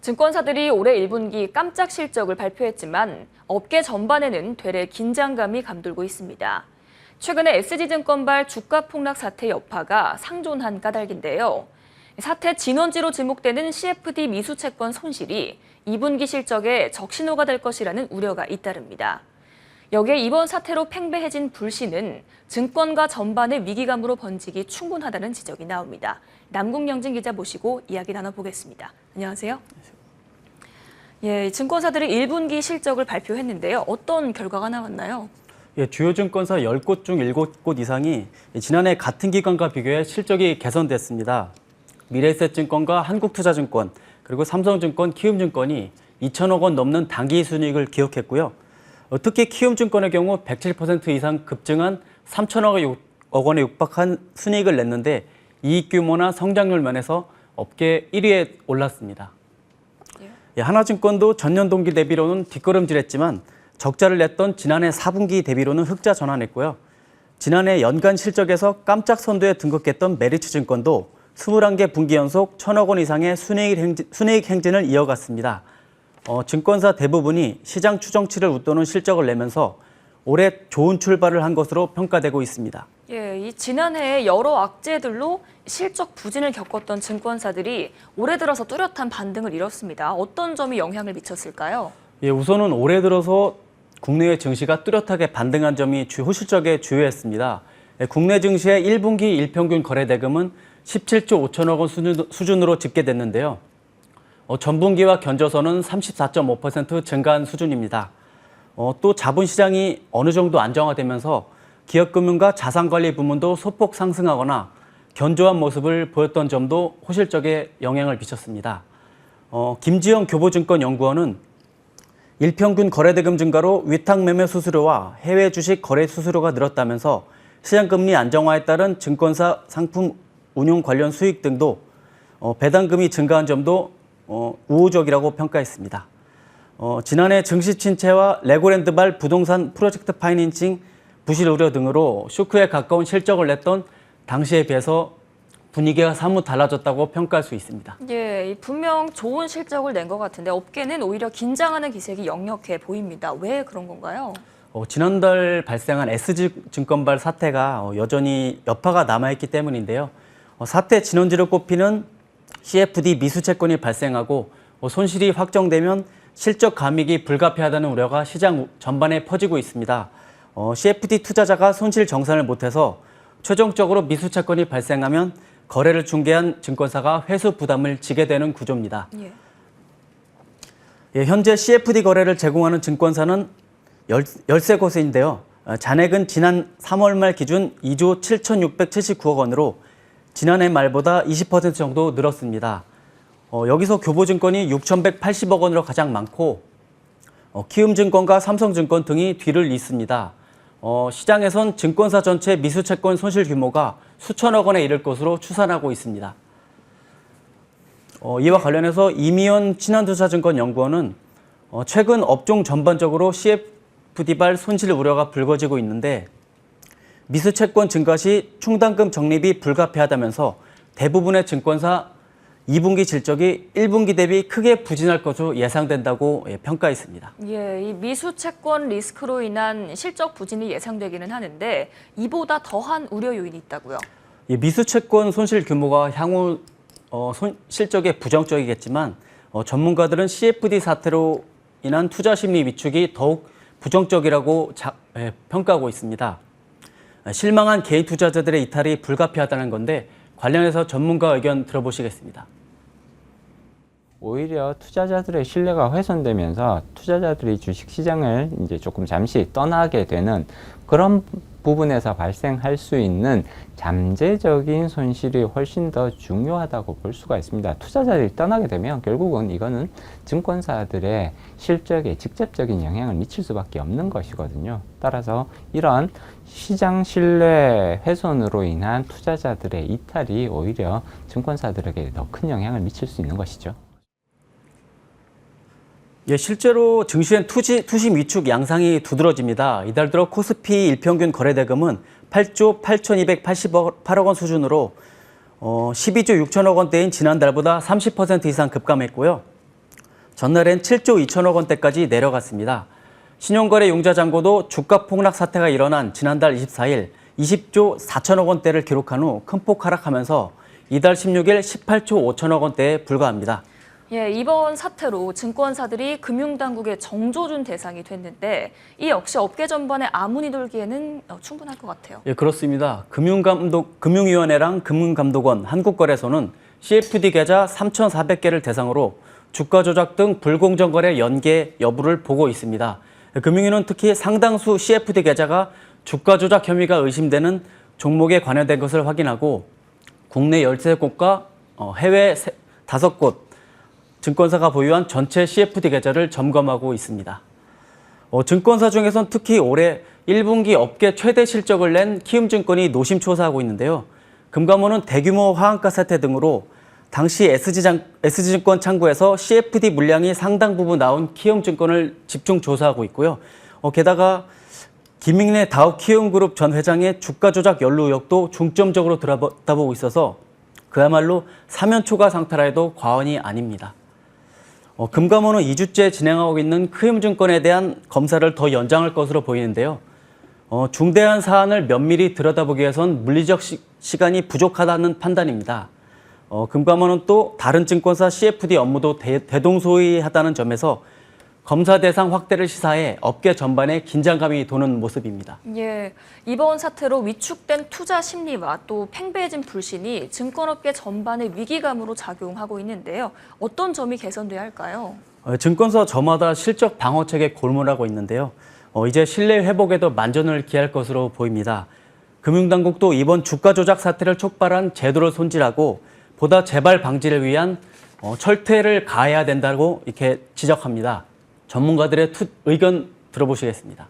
증권사들이 올해 1분기 깜짝 실적을 발표했지만 업계 전반에는 되레 긴장감이 감돌고 있습니다. 최근에 SG증권발 주가 폭락 사태 여파가 상존한 까닭인데요. 사태 진원지로 지목되는 CFD 미수채권 손실이 2분기 실적에 적신호가 될 것이라는 우려가 잇따릅니다. 여기에 이번 사태로 팽배해진 불신은 증권가 전반의 위기감으로 번지기 충분하다는 지적이 나옵니다. 남궁영진 기자 모시고 이야기 나눠보겠습니다. 안녕하세요. 예, 증권사들이 1분기 실적을 발표했는데요. 어떤 결과가 나왔나요? 예, 주요 증권사 10곳 중 7곳 이상이 지난해 같은 기간과 비교해 실적이 개선됐습니다. 미래에셋증권과 한국투자증권, 그리고 삼성증권, 키움증권이 2천억 원 넘는 당기 순이익을 기록했고요. 특히 키움증권의 경우 107% 이상 급증한 3천억 원에 육박한 순이익을 냈는데 이익 규모나 성장률 면에서 업계 1위에 올랐습니다. 예, 하나증권도 전년 동기 대비로는 뒷걸음질했지만 적자를 냈던 지난해 4분기 대비로는 흑자 전환했고요. 지난해 연간 실적에서 깜짝 선두에 등극했던 메리츠증권도 21개 분기 연속 1천억 원 이상의 순이익 행진을 이어갔습니다. 증권사 대부분이 시장 추정치를 웃도는 실적을 내면서 올해 좋은 출발을 한 것으로 평가되고 있습니다. 예, 이 지난해 여러 악재들로 실적 부진을 겪었던 증권사들이 올해 들어서 뚜렷한 반등을 이뤘습니다. 어떤 점이 영향을 미쳤을까요? 예, 우선은 올해 들어서 국내외 증시가 뚜렷하게 반등한 점이 호실적에 주요했습니다. 예, 국내 증시의 1분기 일평균 거래대금은 17조 5천억 원 수준으로 집계됐는데요. 전분기와 견져서는 34.5% 증가한 수준입니다. 또 자본시장이 어느 정도 안정화되면서 기업금융과 자산관리 부문도 소폭 상승하거나 견조한 모습을 보였던 점도 호실적에 영향을 미쳤습니다. 김지영 교보증권연구원은 일평균 거래대금 증가로 위탁매매 수수료와 해외 주식 거래 수수료가 늘었다면서 시장금리 안정화에 따른 증권사 상품 운용 관련 수익 등도 배당금이 증가한 점도 우호적이라고 평가했습니다. 지난해 증시 침체와 레고랜드발 부동산 프로젝트 파이낸싱 부실 우려 등으로 쇼크에 가까운 실적을 냈던 당시에 비해서 분위기가 사뭇 달라졌다고 평가할 수 있습니다. 예, 분명 좋은 실적을 낸 것 같은데 업계는 오히려 긴장하는 기색이 역력해 보입니다. 왜 그런 건가요? 지난달 발생한 SG증권발 사태가 여전히 여파가 남아있기 때문인데요. 사태 진원지로 꼽히는 CFD 미수채권이 발생하고 손실이 확정되면 실적 감익이 불가피하다는 우려가 시장 전반에 퍼지고 있습니다. CFD 투자자가 손실 정산을 못해서 최종적으로 미수채권이 발생하면 거래를 중개한 증권사가 회수 부담을 지게 되는 구조입니다. 예. 예, 현재 CFD 거래를 제공하는 증권사는 13곳인데요. 잔액은 지난 3월 말 기준 2조 7,679억 원으로 지난해 말보다 20% 정도 늘었습니다. 여기서 교보증권이 6,180억 원으로 가장 많고 키움증권과 삼성증권 등이 뒤를 잇습니다. 시장에선 증권사 전체 미수채권 손실 규모가 수천억 원에 이를 것으로 추산하고 있습니다. 이와 관련해서 이미연 신한투자증권연구원은 최근 업종 전반적으로 CFD발 손실 우려가 불거지고 있는데 미수채권 증가 시 충당금 적립이 불가피하다면서 대부분의 증권사 2분기 실적이 1분기 대비 크게 부진할 것으로 예상된다고 평가했습니다. 예, 이 미수채권 리스크로 인한 실적 부진이 예상되기는 하는데 이보다 더한 우려 요인이 있다고요? 예, 미수채권 손실 규모가 향후 실적에 부정적이겠지만 전문가들은 CFD 사태로 인한 투자 심리 위축이 더욱 부정적이라고 평가하고 있습니다. 실망한 개인 투자자들의 이탈이 불가피하다는 건데 관련해서 전문가 의견 들어보시겠습니다. 오히려 투자자들의 신뢰가 훼손되면서 투자자들이 주식시장을 이제 조금 잠시 떠나게 되는 그런 부분에서 발생할 수 있는 잠재적인 손실이 훨씬 더 중요하다고 볼 수가 있습니다. 투자자들이 떠나게 되면 결국은 이거는 증권사들의 실적에 직접적인 영향을 미칠 수밖에 없는 것이거든요. 따라서 이런 시장 신뢰 훼손으로 인한 투자자들의 이탈이 오히려 증권사들에게 더 큰 영향을 미칠 수 있는 것이죠. 예, 실제로 증시엔 투심 위축 양상이 두드러집니다. 이달 들어 코스피 일평균 거래대금은 8조 8,288억 원 수준으로 12조 6천억 원대인 지난달보다 30% 이상 급감했고요. 전날엔 7조 2천억 원대까지 내려갔습니다. 신용거래 융자 잔고도 주가 폭락 사태가 일어난 지난달 24일 20조 4천억 원대를 기록한 후 큰 폭 하락하면서 이달 16일 18조 5천억 원대에 불과합니다. 예, 이번 사태로 증권사들이 금융당국의 정조준 대상이 됐는데 이 역시 업계 전반에 아문이 돌기에는 충분할 것 같아요. 예, 그렇습니다. 금융위원회랑 금융감독원, 한국거래소는 CFD 계좌 3,400개를 대상으로 주가 조작 등 불공정 거래 연계 여부를 보고 있습니다. 금융위는 특히 상당수 CFD 계좌가 주가 조작 혐의가 의심되는 종목에 관여된 것을 확인하고 국내 13곳과 해외 5곳 증권사가 보유한 전체 CFD 계좌를 점검하고 있습니다. 증권사 중에선 특히 올해 1분기 업계 최대 실적을 낸 키움증권이 노심초사하고 있는데요. 금감원은 대규모 화환가 사태 등으로 당시 SG증권 창구에서 CFD 물량이 상당 부분 나온 키움증권을 집중 조사하고 있고요. 게다가 김익래 다우키움그룹 전 회장의 주가 조작 연루 의혹도 중점적으로 들여다보고 있어서 그야말로 사면초가 상태라 해도 과언이 아닙니다. 금감원은 2주째 진행하고 있는 키움증권에 대한 검사를 더 연장할 것으로 보이는데요. 중대한 사안을 면밀히 들여다보기 위해선 물리적 시간이 부족하다는 판단입니다. 금감원은 또 다른 증권사 CFD 업무도 대동소이하다는 점에서 검사 대상 확대를 시사해 업계 전반에 긴장감이 도는 모습입니다. 예, 이번 사태로 위축된 투자 심리와 또 팽배해진 불신이 증권업계 전반의 위기감으로 작용하고 있는데요. 어떤 점이 개선돼야 할까요? 증권사 저마다 실적 방어책에 골몰하고 있는데요. 이제 신뢰 회복에도 만전을 기할 것으로 보입니다. 금융당국도 이번 주가 조작 사태를 촉발한 제도를 손질하고 보다 재발 방지를 위한 철퇴를 가해야 된다고 이렇게 지적합니다. 전문가들의 의견 들어보시겠습니다.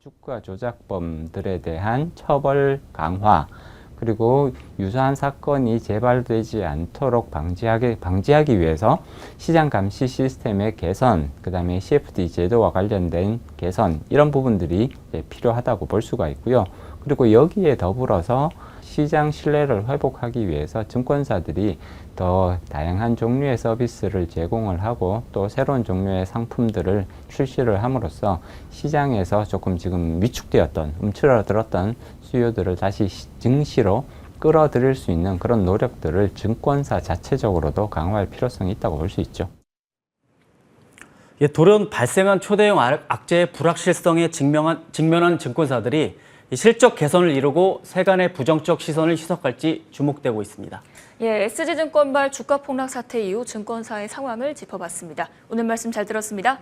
주가 조작범들에 대한 처벌 강화, 그리고 유사한 사건이 재발되지 않도록 방지하기 위해서 시장 감시 시스템의 개선, 그다음에 CFD 제도와 관련된 개선, 이런 부분들이 필요하다고 볼 수가 있고요. 그리고 여기에 더불어서 시장 신뢰를 회복하기 위해서 증권사들이 더 다양한 종류의 서비스를 제공을 하고 또 새로운 종류의 상품들을 출시를 함으로써 시장에서 조금 지금 위축되었던, 움츠러들었던 수요들을 다시 증시로 끌어들일 수 있는 그런 노력들을 증권사 자체적으로도 강화할 필요성이 있다고 볼 수 있죠. 돌연 발생한 초대형 악재의 불확실성에 직면한 증권사들이 실적 개선을 이루고 세간의 부정적 시선을 희석할지 주목되고 있습니다. 예, SG증권발 주가 폭락 사태 이후 증권사의 상황을 짚어봤습니다. 오늘 말씀 잘 들었습니다.